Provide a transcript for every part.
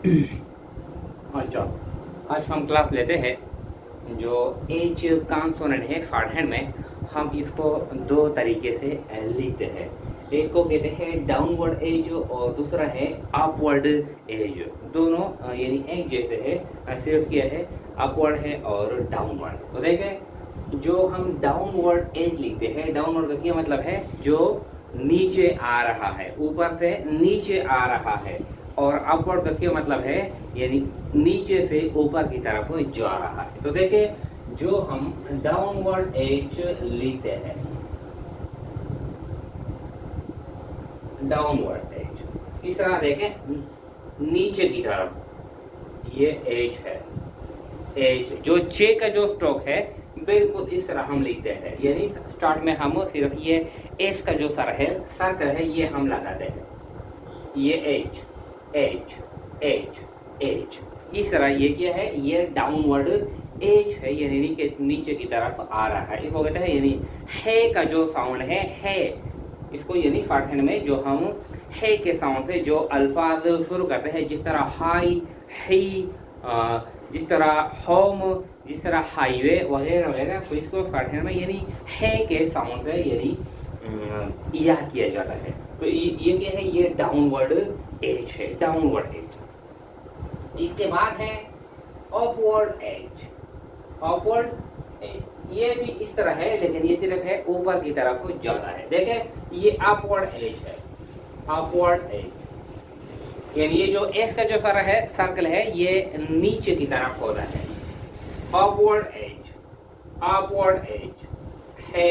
अच्छा, आज हम क्लास लेते हैं जो एज कॉन्सोनेंट है शॉर्ट हैंड में। हम इसको दो तरीके से लिखते हैं। एक को कहते हैं डाउनवर्ड एज और दूसरा है अपवर्ड एज। दोनों यानी एक जैसे है, सिर्फ क्या है अपवर्ड है और डाउनवर्ड। तो देखें, जो हम डाउनवर्ड एज लिखते हैं, डाउनवर्ड का क्या मतलब है जो नीचे आ रहा है, ऊपर से नीचे आ रहा है। और अपवर्ड का क्या मतलब है यानी नीचे से ऊपर की तरफ जा रहा है। तो देखिए, जो हम डाउनवर्ड एज लिखते हैं, डाउनवर्ड एज इस तरह देखें, नीचे की तरफ ये एज है। एज जो चे का जो स्ट्रोक है बिल्कुल इस तरह हम लिखते हैं, यानी स्टार्ट में हम सिर्फ ये एस का जो सर्कल है ये हम लगाते हैं। ये एज एज एज एज इस तरह ये क्या है, ये डाउनवर्ड एज है, यानी नीचे की तरफ आ रहा है। इसको कहते हैं यानी है का जो साउंड है इसको यानी शॉर्ट हैंड में जो हम है के साउंड से जो अल्फाज शुरू करते हैं, जिस तरह हाई, ही, जिस तरह होम, जिस तरह हाईवे वगैरह वगैरह, तो इसको शॉर्ट हैंड में यानी है के साउंड से यानी याद किया जाता है। तो ये क्या है, ये डाउनवर्ड एज है, डाउनवर्ड एज। इसके बाद है अपवर्ड एज। अपवर्ड एज ये भी इस तरह है, लेकिन ये सिर्फ है ऊपर की तरफ ज्यादा है। देखें, ये अपवर्ड एज है, अपवर्ड एज यानी ये जो एस का जो सर्कल है ये नीचे की तरफ होता है। अपवर्ड एज, अपवर्ड एज है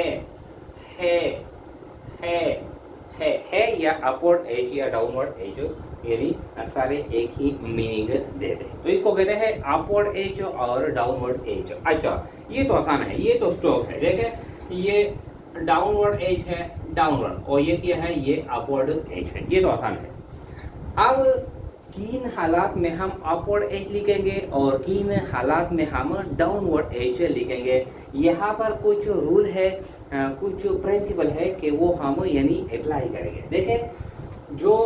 है है या अपवर्ड एज या डाउनवर्ड एज, यानी सारे एक ही मीनिंग देते हैं। तो इसको कहते हैं अपवर्ड एज और डाउनवर्ड एज। अच्छा, ये तो आसान है, ये तो स्ट्रोक है। देखें, ये डाउनवर्ड एज है, डाउनवर्ड, और ये क्या है, ये अपवर्ड एज है। ये तो आसान है। अब किन हालात में हम अपवर्ड एज लिखेंगे और किन हालात में हम डाउनवर्ड एज लिखेंगे, यहाँ पर कुछ रूल है, कुछ प्रिंसिपल है कि वो हम यानी अप्लाई करेंगे। देखें, जो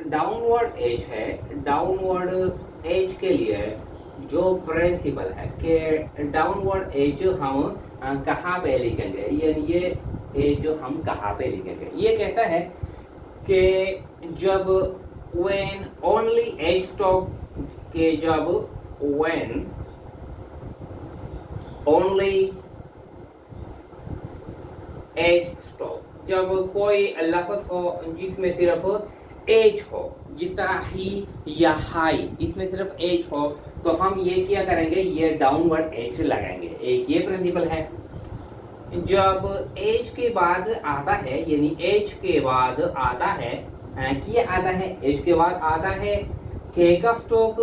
डाउनवर्ड एज है, डाउनवर्ड एज के लिए जो प्रिंसिपल है कि डाउनवर्ड एज हम कहाँ पे लिखेंगे, यानी ये एज हम कहाँ पे लिखेंगे। ये कहता है कि जब when only एज स्टॉप के, जब when only एज स्टॉप, जब कोई लफ्ज हो जिसमें सिर्फ एज हो, जिस तरह ही या हाई, इसमें सिर्फ एज हो, तो हम ये क्या करेंगे, ये डाउनवर्ड एज लगाएंगे। एक ये प्रिंसिपल है। जब एज के बाद आता है, यानी एज के बाद आता है, क्या आता है, एज के बाद आता है के का स्ट्रोक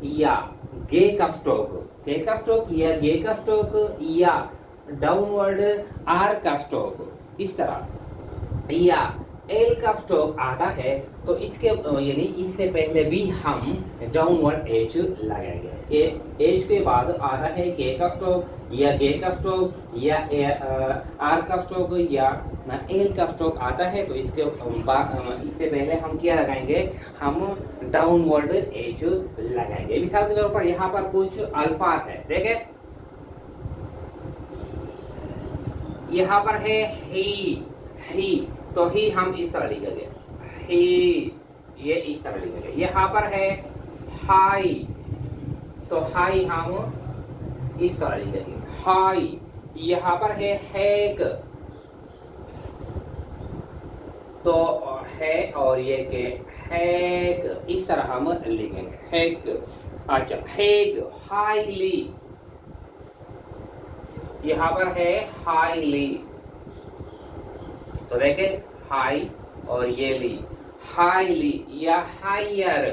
या गे का स्ट्रोक, के का स्ट्रोक या गे का स्ट्रोक या डाउनवर्ड आर का स्ट्रोक, इस तरह या एल का स्ट्रोक आता है, तो इसके यानी इससे पहले भी हम डाउनवर्ड एज लगाएंगे। के एज के बाद आता है के का स्ट्रोक या गे का स्ट्रोक या आर का स्ट्रोक या एल का स्ट्रोक आता है, तो इसके इससे पहले हम क्या लगाएंगे, हम डाउनवर्ड एज लगाएंगे। मिसाल के तौर पर यहाँ पर कुछ अल्फाज है, देखें, यहाँ पर है ही, तो ही हम इस तरह लिखेंगे, ही, ये इस तरह लिखेंगे। यहाँ पर है हाई, तो हाई हम इस तरह लिखेंगे, हाई। यहाँ पर है हैक, तो है और ये के हैक, इस तरह हम लिखेंगे, हैक। अच्छा, हैक, हाईली, यहाँ पर है हाईली, तो देखें हाई और ये ली, हाईली या हायर,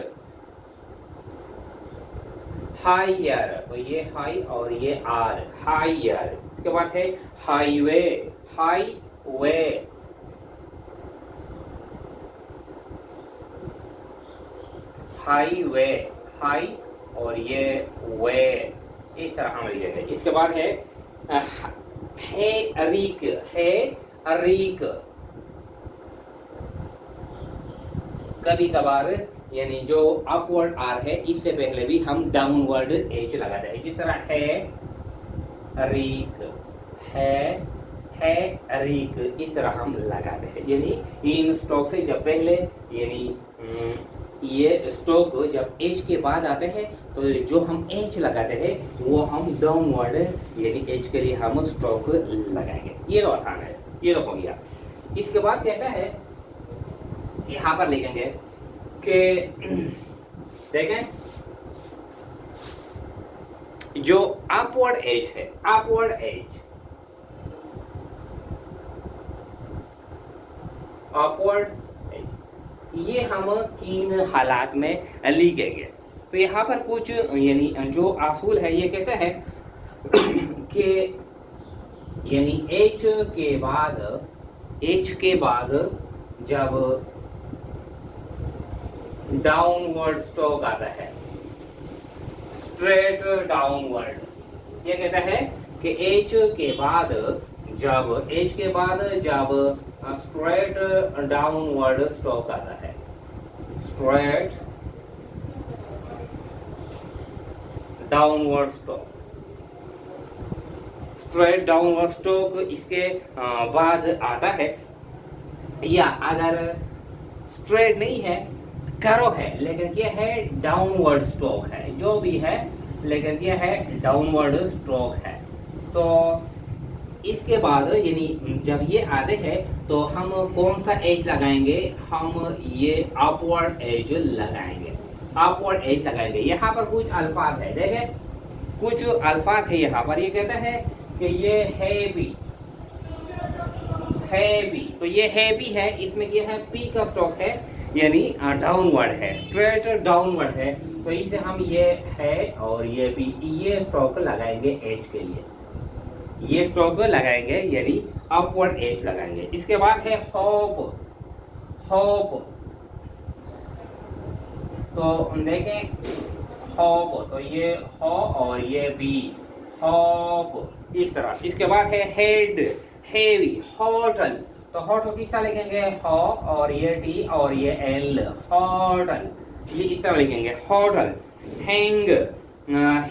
हायर, तो ये हाई और ये आर, हायर। इसके बाद है हाईवे, हाईवे, हाईवे, हाई और ये वे, इस तरह हम लिखेंगे। इसके बाद है रीक, है रीक, कभी कभार यानी जो अपवर्ड आर है इससे पहले भी हम डाउनवर्ड एच लगाते हैं, जिस तरह रीक है रीक, इस तरह हम लगाते हैं। यानी इन स्ट्रोक से जब पहले यानी ये स्ट्रोक जब एच के बाद आते हैं तो जो हम एच लगाते हैं वो हम डाउनवर्ड यानी एच के लिए हम स्ट्रोक लगाएंगे। ये तो आसान है, ये तो हो गया। इसके बाद कहता है यहाँ पर लिखेंगे कि देखें जो अपवर्ड एज है, अपवर्ड एज ये हम 3 हालात में लिखेंगे। तो यहाँ पर कुछ यानी जो असूल है ये कहता है कि यानी एच के बाद जब डाउनवर्ड स्ट्रोक आता है, स्ट्रेट डाउनवर्ड, ये कहता है कि एच के बाद जब स्ट्रेट डाउनवर्ड स्ट्रोक आता है, स्ट्रेट डाउनवर्ड स्ट्रोक इसके बाद आता है, या अगर स्ट्रेट नहीं है करो है लेकिन क्या है डाउनवर्ड स्ट्रोक है, जो भी है लेकिन क्या है डाउनवर्ड स्ट्रोक है, तो इसके बाद यानी जब ये आते हैं तो हम कौन सा एज लगाएंगे, हम ये अपवर्ड एज लगाएंगे, अपवर्ड एज लगाएंगे। यहाँ पर कुछ अल्फाज है, देखें कुछ अल्फाज है यहाँ पर। ये कहता है कि ये हैवी, तो ये हैवी है, इसमें क्या है पी का स्ट्रोक है यानी डाउनवर्ड है, स्ट्रेट डाउनवर्ड है, तो इसे हम ये है और ये भी ये स्ट्रोक लगाएंगे एज के लिए, ये स्ट्रोक लगाएंगे यानी अपवर्ड एज लगाएंगे। इसके बाद है होप, तो देखें होप, तो ये हो और ये बी होप, इस तरह। इसके बाद है हेड, हेवी, होटल, तो होटल किस तरह लिखेंगे हो और ये टी और ये एल, होटल, ये इस तरह लिखेंगे होटल। हैंग,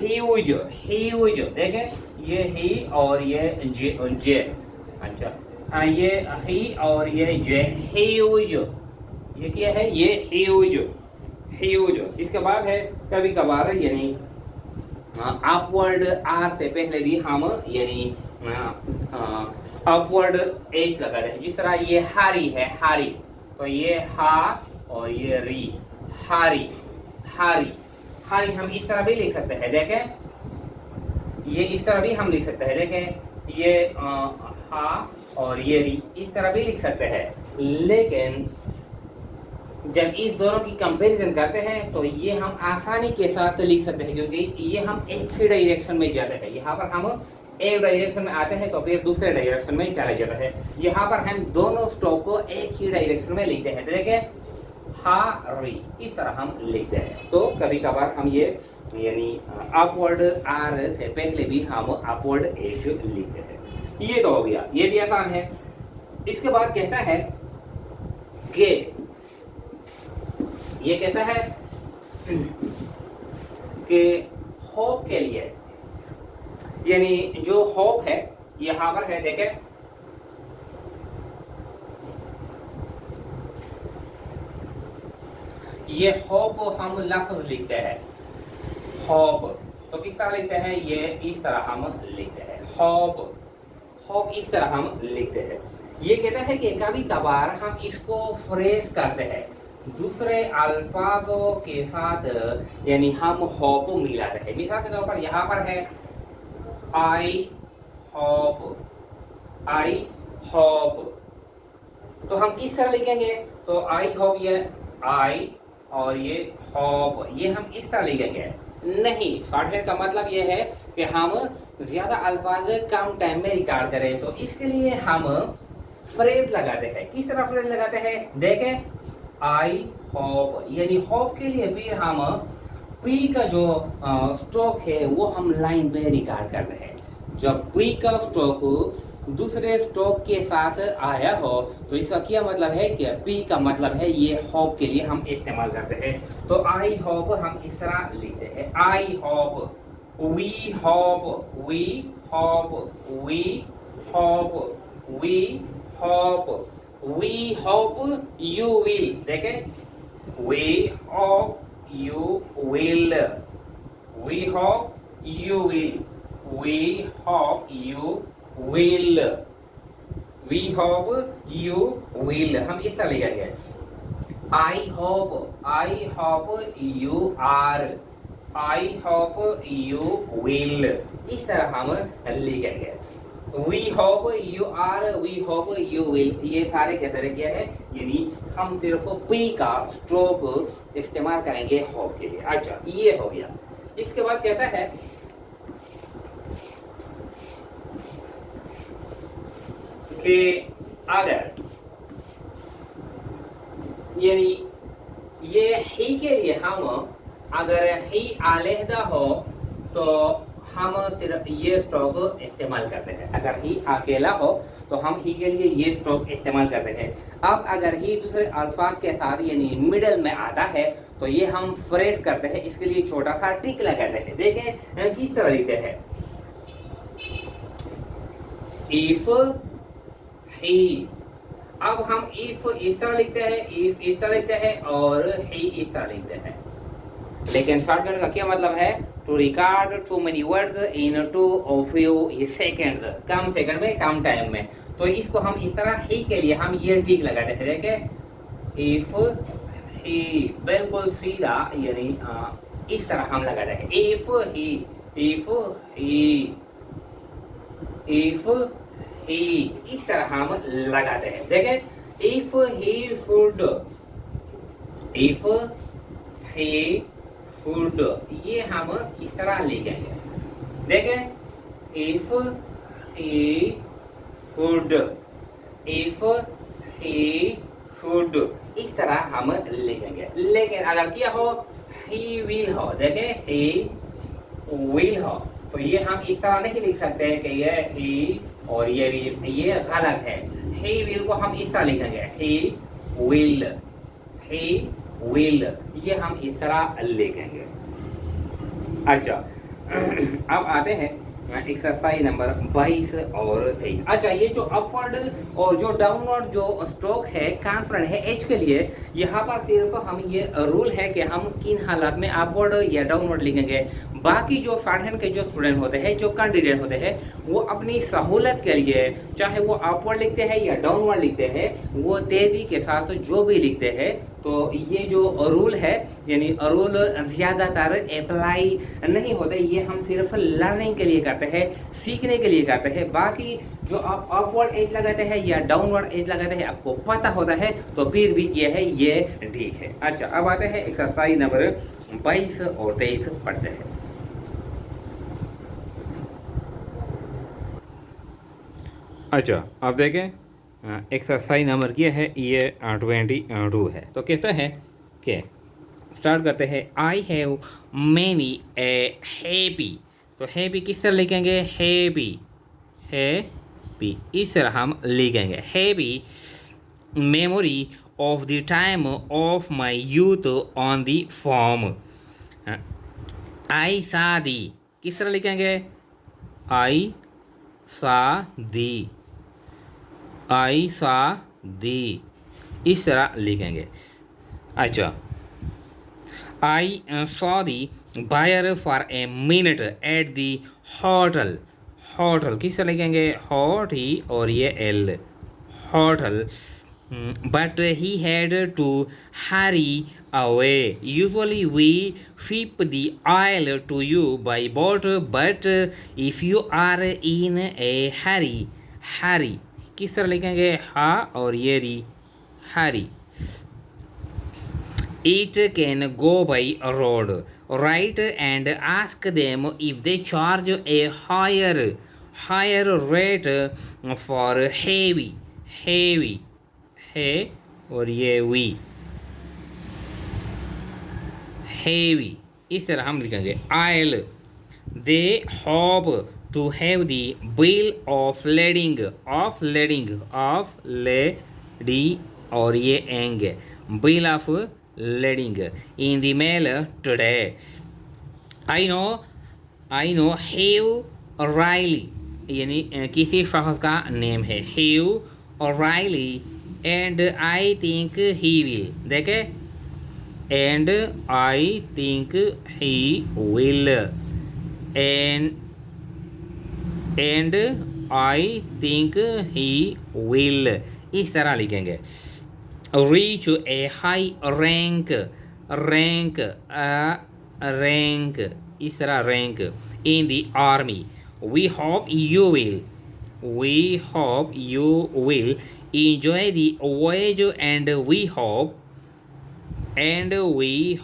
ह्यूज, देखें ये ही और ये जे, अच्छा ये ही और ये जे, ह्यूज, ये क्या है ये ह्यूज। इसके बाद है कभी कभार यानी अपवर्ड आर से पहले भी हम यानी अपवर्ड एज लगाते हैं, जिस तरह ये हारी है, हारी, तो ये हा और ये री, हारी, हम इस तरह भी लिख सकते हैं, देखें ये इस तरह भी हम लिख सकते हैं, देखें ये हा और ये री, इस तरह भी लिख सकते हैं। लेकिन जब इस दोनों की कंपैरिजन करते हैं तो ये हम आसानी के साथ लिख सकते हैं, क्योंकि ये हम एक ही डायरेक्शन में जाते हैं। यहाँ पर हम एक डायरेक्शन में आते हैं तो फिर दूसरे डायरेक्शन में चले जाते हैं, यहाँ पर हम दोनों स्ट्रोक को एक ही डायरेक्शन में लिखते हैं, देखें हा री, इस तरह हम लिखते हैं। तो कभी कभार हम ये यानी अपवर्ड आर से पहले भी हम अपवर्ड एज लिखते हैं। ये तो हो गया, ये भी आसान है। इसके बाद कहता है गे, ये कहता है कि होप के लिए यानी जो होप है यहां पर है, देखें ये होप हम लफ्ज लिखते हैं, होप तो किस तरह लिखते हैं, ये इस तरह हम लिखते हैं, होप इस तरह हम लिखते हैं। ये कहता है कि कभी कभार हम इसको फ्रेज करते हैं दूसरे अल्फाजों के साथ, यानी हम होप मिलाते हैं। मिसाल के तौर पर यहाँ पर है आई होप, तो हम किस तरह लिखेंगे, तो आई होप, ये आई और ये होप, ये हम इस तरह लिखेंगे नहीं। शॉर्टहैंड का मतलब ये है कि हम ज्यादा अल्फाज कम टाइम में रिकॉर्ड करें, तो इसके लिए हम फ्रेज लगाते हैं। किस तरह फ्रेज लगाते हैं, देखें आई होप, यानी होप के लिए भी हम पी का जो स्ट्रोक है वो हम लाइन पे रिकॉर्ड करते हैं। जब पी का स्ट्रोक दूसरे स्टॉक के साथ आया हो तो इसका क्या मतलब है कि पी का मतलब है ये होप के लिए हम इस्तेमाल करते हैं। तो आई होप हम इस तरह लिखते हैं, I hope, we hope, we hope, we hope, we hope, we hope you will, देखें, we hope you will, we hope you will, we hope you will, we hope you will, हम इस तरह लिखेंगे, I hope you are, I hope you will, इस तरह हम लिखेंगे। We hope you are, we hope you will, ये सारे के तरह क्या है, यानी हम सिर्फ P का स्ट्रोक इस्तेमाल करेंगे hope के लिए। अच्छा, ये हो गया। इसके बाद कहता है कि अगर यानी ये ही के लिए हम अगर ही अलहदा हो तो हम सिर्फ ये स्ट्रोक इस्तेमाल करते हैं। अगर ही अकेला हो तो हम ही के लिए ये स्ट्रोक इस्तेमाल करते हैं। अब अगर ही दूसरे अल्फाज के साथ यानी मिडल में आता है तो ये हम फ्रेज करते हैं, इसके लिए छोटा सा टिक लगाते हैं। देखें किस तरह लिखते हैं, इफ ही, अब हम इफ इस तरह लिखते हैं, इफ इस तरह लिखते हैं और ही इस तरह लिखते हैं। लेकिन शॉर्टकट का क्या मतलब है, to record too many words in two of few seconds, कम सेकंड में कम टाइम में। तो इसको हम इस तरह ही के लिए हम ये टिक लगाते हैं। देखें, इफ ही बिल्कुल सीधा यानी इस तरह हम लगाते हैं, if he, if he, if he, इस तरह हम लगाते हैं। देखें, if he should, if he should, ये हम इस तरह लिखेंगे। देखें, if he should, if he should, इस तरह हम लिखेंगे। लेकिन अगर क्या हो, ही विल हो, देखें, ही विल हो, तो ये हम इस तरह नहीं लिख सकते हैं कि ये ही और ये विल, ये गलत है। ही विल को हम इस तरह लिखेंगे, ही विल, ही विल, ये हम इस तरह लिखेंगे। अच्छा, अब आते हैं एक्सरसाइज नंबर 22 और 23। अच्छा, ये जो अपवर्ड और जो डाउनवर्ड जो स्ट्रोक है कॉन्सोनेंट है एच के लिए, यहाँ पर सिर्फ हम ये रूल है कि हम किन हालात में अपवर्ड या डाउनवर्ड लिखेंगे। बाकी जो शॉर्टहैंड के जो स्टूडेंट होते हैं, जो कैंडिडेट होते हैं, वो अपनी सहूलत के लिए चाहे वो अपवर्ड लिखते हैं या डाउनवर्ड लिखते हैं, वो तेज़ी के साथ जो भी लिखते हैं। तो ये जो रूल है यानी रूल ज़्यादातर अप्लाई नहीं होते, ये हम सिर्फ लर्निंग के लिए करते हैं, सीखने के लिए करते हैं। बाकी जो आप अपवर्ड एज लगाते हैं या डाउनवर्ड एज लगाते हैं, आपको पता होता है तो फिर भी ये है, ये ठीक है। अच्छा, अब आते हैं एक्सरसाइज नंबर 22 और 23 पढ़ते हैं। अच्छा, आप देखें एक्सरसाइज नंबर क्या है, ये 22 है। तो कहता है कि स्टार्ट करते हैं, I have many a happy. तो हैप्पी किस तरह लिखेंगे, हैप्पी, हैप्पी, इस तरह हम लिखेंगे, happy memory of the time of my youth on the form. I saw the, किस तरह लिखेंगे, आई सा दी, आई सा दी, इस तरह लिखेंगे। अच्छा, I saw the buyer for a minute at the hotel. Hotel किस तरह लिखेंगे, हॉट ही और ये L, hotel. But he had to hurry away. Usually we ship the oil to you by boat, but if you are in a hurry, hurry किस तरह लिखेंगे, हा और ये री, हरी। It can go by road, right, and ask them if they charge a higher rate for heavy, heavy, है और ये वी, heavy, इस तरह हम लिखेंगे। I'll they hope to have the bill of lading, of lading, of lady और ये एंग है, bill of lading in the mail today. I know Hugh Riley, यानी किसी शख्स का नेम है Hugh Riley, and I think he will, देखे, and I think he will, and I think he will, इस तरह लिखेंगे. Reach a high rank, rank, rank, इस तरह rank in the army. We hope you will enjoy the voyage, and we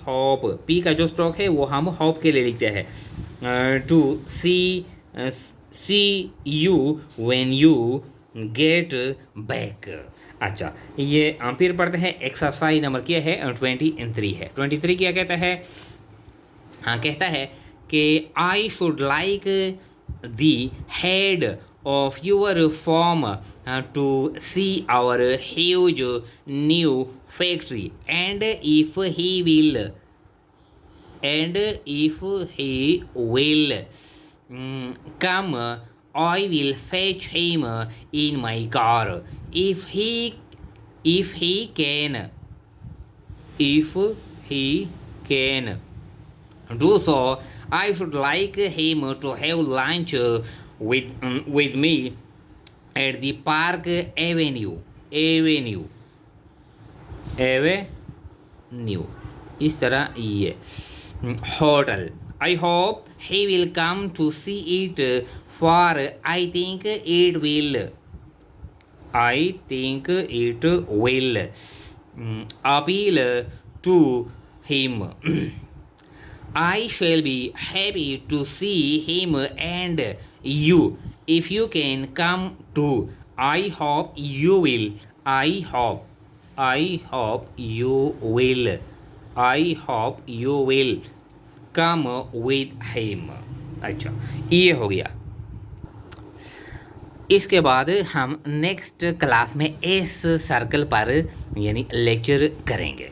hope P का जो stroke है वो हम hope के लिए लिखते हैं. To see you when you get back. अच्छा, ये फिर पढ़ते हैं. एक्सरसाइज नंबर क्या है? 23 है. 23 क्या कहता है? हाँ, कहता है कि I should like the head of your firm to see our huge new factory, and if he will come, I will fetch him in my car. If he can do so, I should like him to have lunch with me at the Park Avenue. इस तरह ये hotel. I hope he will come to see it, for I think it will. Appeal to him. I shall be happy to see him and you. If you can come too, I hope you will. I hope you will come with him. अच्छा, ये हो गया. इसके बाद हम next class में इस circle पर यानी लेक्चर करेंगे.